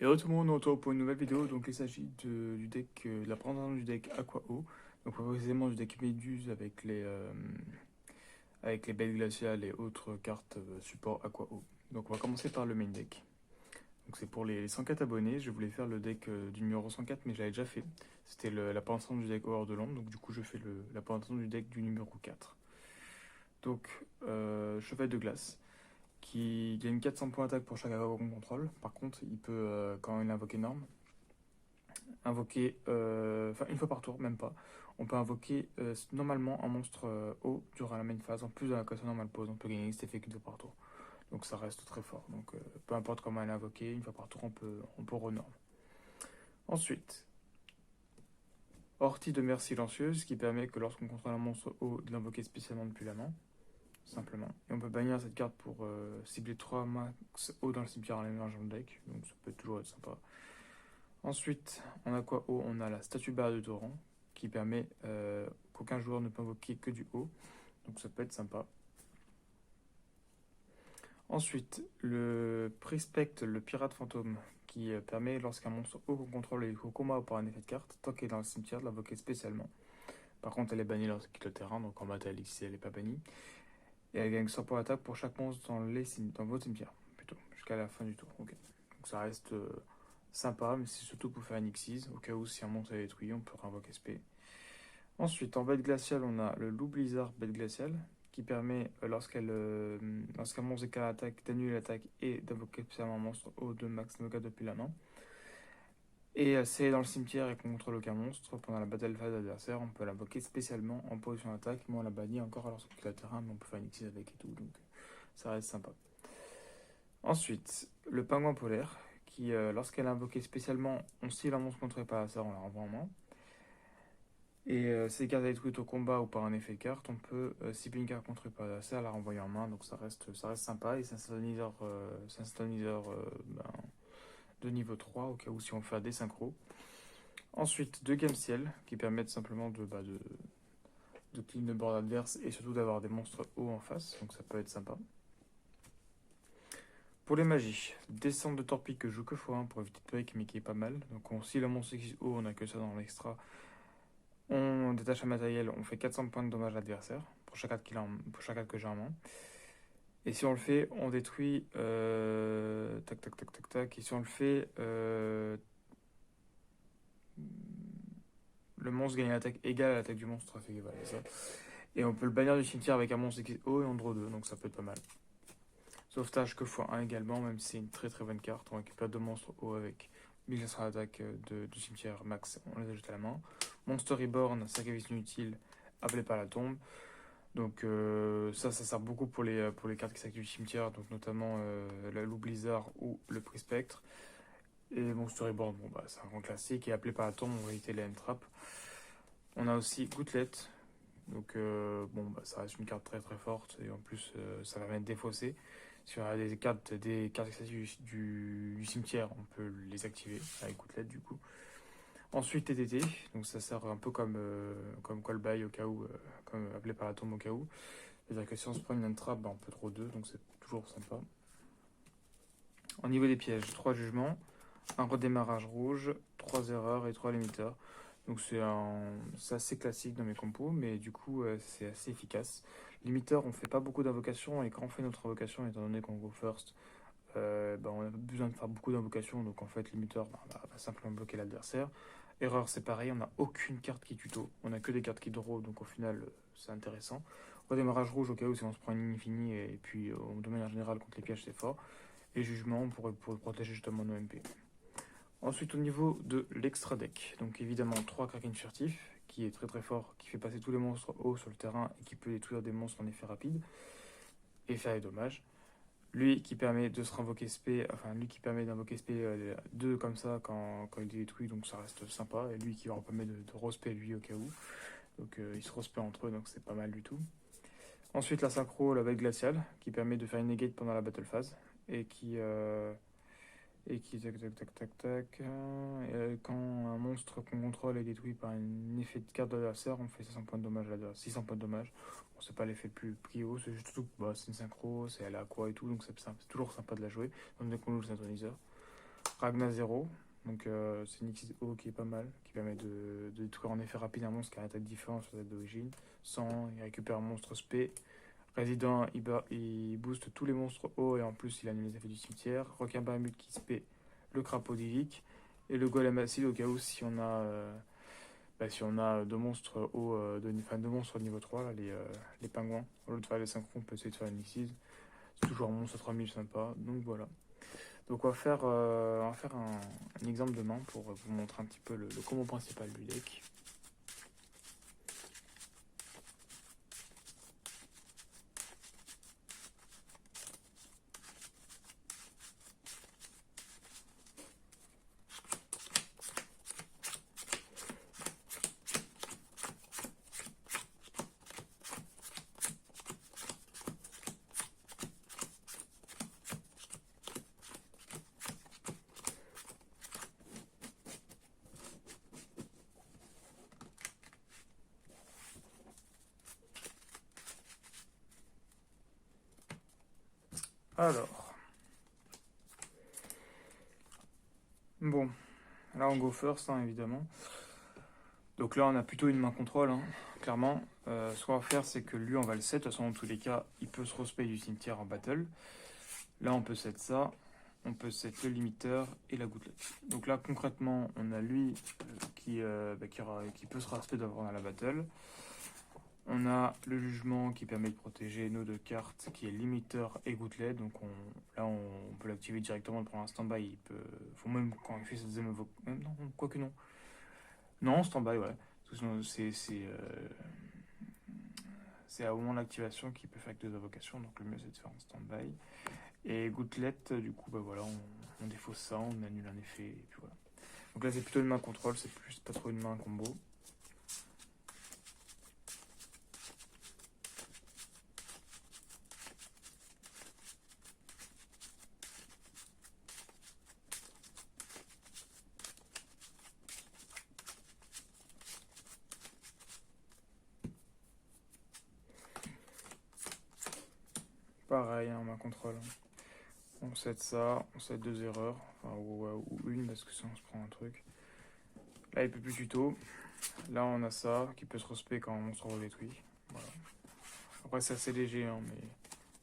Et tout le monde, on se retrouve pour une nouvelle vidéo. Donc, il s'agit du deck, de la présentation du deck Aqua-O. Donc, précisément du deck Méduse avec les bêtes glaciales et autres cartes support Aqua-O. Donc, on va commencer par le main deck. Donc, c'est pour les 104 abonnés. Je voulais faire le deck du numéro 104, mais je l'avais déjà fait. C'était la présentation du deck Hors de l'Ombre. Donc, du coup, je fais la présentation du deck du numéro 4. Donc, Cheval de glace qui gagne 400 points d'attaque pour chaque attaque qu'on contrôle. Par contre, il peut, quand il invoque énorme, invoquer, enfin une fois par tour, même pas. On peut invoquer normalement un monstre haut durant la main phase, en plus de la l'invocation normale pause. On peut gagner cet effet qu'une fois par tour. Donc ça reste très fort. Donc peu importe comment elle est invoquée, une fois par tour, on peut renorm. Ensuite, Ortie de mer silencieuse qui permet que lorsqu'on contrôle un monstre haut, de l'invoquer spécialement depuis la main. Simplement. Et on peut bannir cette carte pour cibler 3 max haut dans le cimetière en l'émergeant le deck. Donc ça peut toujours être sympa. Ensuite, en aqua haut, on a la statue barre de torrent qui permet qu'aucun joueur ne peut invoquer que du haut. Donc ça peut être sympa. Ensuite, le Prispect, le pirate fantôme, qui permet lorsqu'un monstre haut qu'on contrôle est au combat ou par un effet de carte, tant qu'elle est dans le cimetière, de l'invoquer spécialement. Par contre, elle est bannie lorsqu'il quitte le terrain, donc en bataille ici elle n'est pas bannie. Et elle gagne 100 points d'attaque pour chaque monstre dans votre cimetière, plutôt, jusqu'à la fin du tour. Ok. Donc ça reste sympa, mais c'est surtout pour faire un Xyz, au cas où si un monstre est détruit, on peut invoquer SP. Ensuite, en bête glaciale, on a le loup blizzard bête glaciale, qui permet, lorsqu'un monstre est attaque, d'annuler l'attaque et d'invoquer spécialement un monstre au de max Noga depuis la main. Et si elle est dans le cimetière et qu'on contrôle aucun monstre, pendant la battle phase adversaire, on peut l'invoquer spécialement en position d'attaque, mais on la bannit encore alors qu'il quitte le terrain, mais on peut faire une Xyz avec et tout, donc ça reste sympa. Ensuite, le pingouin polaire, qui, lorsqu'elle est invoquée spécialement, on style un monstre contré par ça, on la renvoie en main. Et si les cartes détruites au combat ou par un effet de carte, on peut cibler une carte contrée par l'adversaire, la renvoyer en main, donc ça reste sympa. Et c'est un synchroniseur de niveau 3, au cas où si on fait des synchros. Ensuite, deux Game Ciel, qui permettent simplement de clean le board adverse et surtout d'avoir des monstres hauts en face, donc ça peut être sympa. Pour les magies, descente de torpille que je joue que x1 pour éviter de break, mais qui est pas mal. Donc si le monstre existe haut, on a que ça dans l'extra. On détache un matériel, on fait 400 points de dommage à l'adversaire pour chaque carte que j'ai en main. Et si on le fait, on détruit. Tac, tac, tac, tac, tac. Et si on le fait, le monstre gagne une attaque égale à l'attaque du monstre. Voilà, ça. Et on peut le bannir du cimetière avec un monstre qui est haut et on draw 2, donc ça peut être pas mal. Sauvetage que x1 également, même si c'est une très très bonne carte. On récupère deux monstres hauts avec 1500 d'attaque du cimetière max, on les ajoute à la main. Monster Reborn, sacrifice inutile, appelé par la tombe. Donc ça sert beaucoup pour les cartes qui s'activent du cimetière, donc notamment la loup blizzard ou le prix spectre. Et Monster Reborn, bon, bah, c'est un grand classique, et appelé par la tombe, en réalité la M-Trap. On a aussi Gouttelette, donc bon, bah, ça reste une carte très très forte, et en plus ça permet de défausser. Si on a des cartes du cimetière, on peut les activer avec Gouttelette du coup. Ensuite TTT, donc ça sert un peu comme call by au cas où, comme appelé par la tombe au cas où. C'est-à-dire que si on se prend une trap, bah, on peut trop 2, donc c'est toujours sympa. Au niveau des pièges, 3 jugements, un redémarrage rouge, 3 erreurs et 3 limiteurs. Donc c'est assez classique dans mes compos, mais du coup c'est assez efficace. Limiteur, on fait pas beaucoup d'invocations, et quand on fait notre invocation, étant donné qu'on go first, bah, on a besoin de faire beaucoup d'invocations, donc en fait limiteur va simplement bloquer l'adversaire. Erreur, c'est pareil, on n'a aucune carte qui tuto, on a que des cartes qui draw, donc au final c'est intéressant. Redémarrage rouge au cas où si on se prend une infinie, et puis de manière générale contre les pièges c'est fort. Et jugement pour protéger justement nos MP. Ensuite au niveau de l'extra deck, donc évidemment 3 Kraken furtifs, qui est très très fort, qui fait passer tous les monstres hauts sur le terrain et qui peut détruire des monstres en effet rapide et faire des dommages. Lui qui permet de se renvoquer SP, enfin lui qui permet d'invoquer SP 2 comme ça quand il est détruit, donc ça reste sympa. Et lui qui leur permet de respect lui au cas où. Donc ils se respectent entre eux, donc c'est pas mal du tout. Ensuite la synchro, la bête glaciale, qui permet de faire une negate pendant la battle phase. Et qui tac tac tac tac tac. Quand un monstre qu'on contrôle est détruit par un effet de carte de l'adversaire, on fait 500 points de dommage à l'adversaire. 600 points de dommage. Bon, c'est pas l'effet le plus haut, c'est juste tout. Bah, c'est une synchro, c'est à la quoi et tout, donc c'est toujours sympa de la jouer. Dans le qu'on joue le synthoniseur. Ragna 0. Donc c'est une XO qui est pas mal, qui permet de détruire en effet rapide un monstre qui a une attaque différente sur la date d'origine. Sans, il récupère un monstre spé. Résident, il booste tous les monstres hauts et en plus il annule les effets du cimetière. Requin Bahamut qui spé le crapaud d'Ilic. Et le golem acide au cas où si on a deux monstres hauts, deux monstres niveau 3, là, les pingouins. Au lieu de faire les 5 on peut essayer de faire une X6. C'est toujours un monstre à 3000 sympa. Donc voilà. Donc on va faire un exemple de main pour vous montrer un petit peu le combo principal du deck. Alors, bon, là on go first, hein, évidemment. Donc là on a plutôt une main contrôle, hein, clairement. Ce qu'on va faire, c'est que lui on va le set. De toute façon, dans tous les cas, il peut se respect du cimetière en battle. Là on peut set ça. On peut set le limiteur et la gouttelette. Donc là concrètement, on a lui qui peut se respect dans la battle. On a le jugement qui permet de protéger nos deux cartes, qui est limiteur et gouttelette. Donc là, on peut l'activer directement pour un stand-by. Il peut, faut même quand il fait sa deuxième évocation. Non, quoique non. Non, stand-by, ouais. C'est au moment de l'activation qu'il peut faire avec deux invocations. Donc le mieux, c'est de faire en stand-by. Et gouttelette, du coup, bah voilà, on défausse ça, on annule un effet. Et puis voilà. Donc là, c'est plutôt une main contrôle, c'est plus pas trop une main combo. Pareil, hein, main contrôle. On set ça, on set deux erreurs, enfin, ou une parce que sinon on se prend un truc. Là il peut plus tuto. Là on a ça qui peut se respect quand un monstre redétruit. Voilà. Après c'est assez léger, hein, mais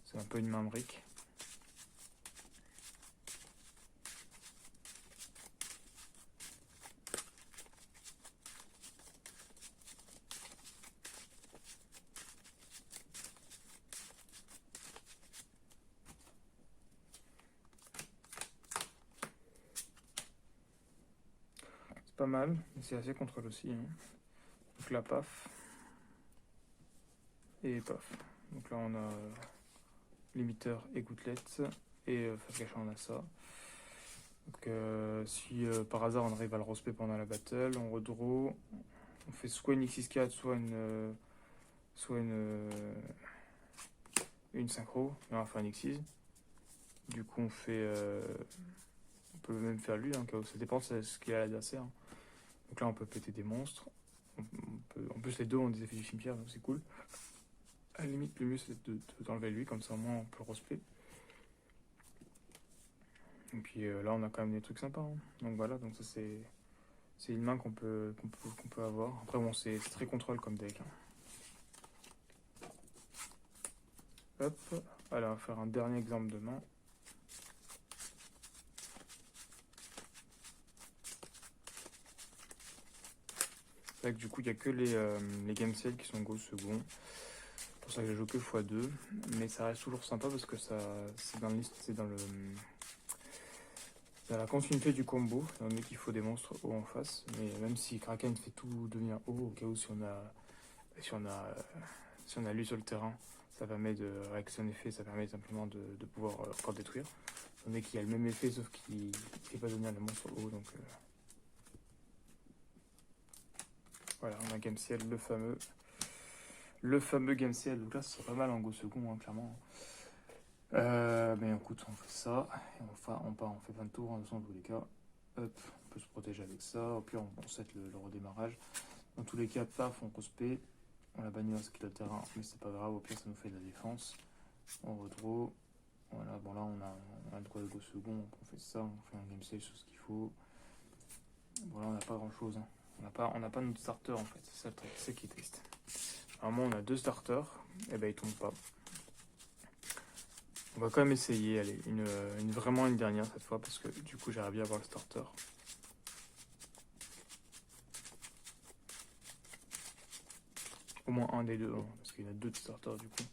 c'est un peu une main brique. C'est pas mal, mais c'est assez contrôle aussi. Hein. Donc là paf. Et paf. Donc là on a limiteur et gouttelette. Et face cachée on a ça. Donc si par hasard on arrive à le respect pendant la battle, on redraw. On fait soit une X6-4, soit une synchro. Là on va faire une X6. Du coup on peut même faire lui, hein, ça dépend de ce qu'il a à l'adversaire. Donc là on peut péter des monstres. En plus les deux ont des effets du cimetière, donc c'est cool. À la limite le mieux c'est d'enlever lui, comme ça au moins on peut le respect. Et puis là on a quand même des trucs sympas. Hein. Donc voilà, donc ça c'est une main qu'on peut avoir. Après bon c'est très contrôle comme deck. Hein. Hop, alors on va faire un dernier exemple de main. C'est vrai que du coup il n'y a que les game sales qui sont go second. C'est pour ça que je joue que x2. Mais ça reste toujours sympa parce que c'est dans la continuité du combo. Étant donné qu'il faut des monstres hauts en face. Mais même si Kraken fait tout devenir haut, au cas où si on a lui sur le terrain, ça permet avec son effet, ça permet simplement de pouvoir encore détruire. Étant donné qu'il y a le même effet sauf qu'il ne fait pas devenir les monstres hauts. Donc voilà, on a Gameciel, le fameux Gameciel. Donc là, ce serait pas mal en go second, hein, clairement. Mais écoute, on fait ça. Et on fait 20 tours, hein, dans tous les cas. Hop, on peut se protéger avec ça. Au pire, on set le redémarrage. Dans tous les cas, paf, on respect. On a banni un skill de terrain, mais c'est pas grave. Au pire, ça nous fait de la défense. On redraw. Voilà, bon là on a le droit de go second, donc on fait ça, on fait un game save sur ce qu'il faut. Bon là on n'a pas grand chose, hein. On n'a pas notre starter en fait, c'est ça le truc, c'est ça qui est triste. Normalement on a 2 starters, et ben ils tombent pas. On va quand même essayer, allez, vraiment une dernière cette fois, parce que du coup j'aimerais bien avoir le starter. Au moins un des deux, hein, parce qu'il y en a 2 de starters du coup.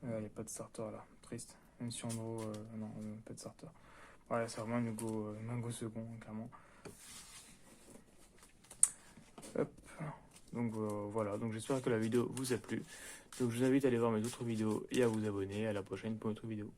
Il n'y a pas de starter là, triste. Même si en gros, non, pas de starter. Ouais, c'est vraiment un go second, clairement. Hop. Donc voilà, donc j'espère que la vidéo vous a plu. Donc je vous invite à aller voir mes autres vidéos et à vous abonner. À la prochaine pour une autre vidéo.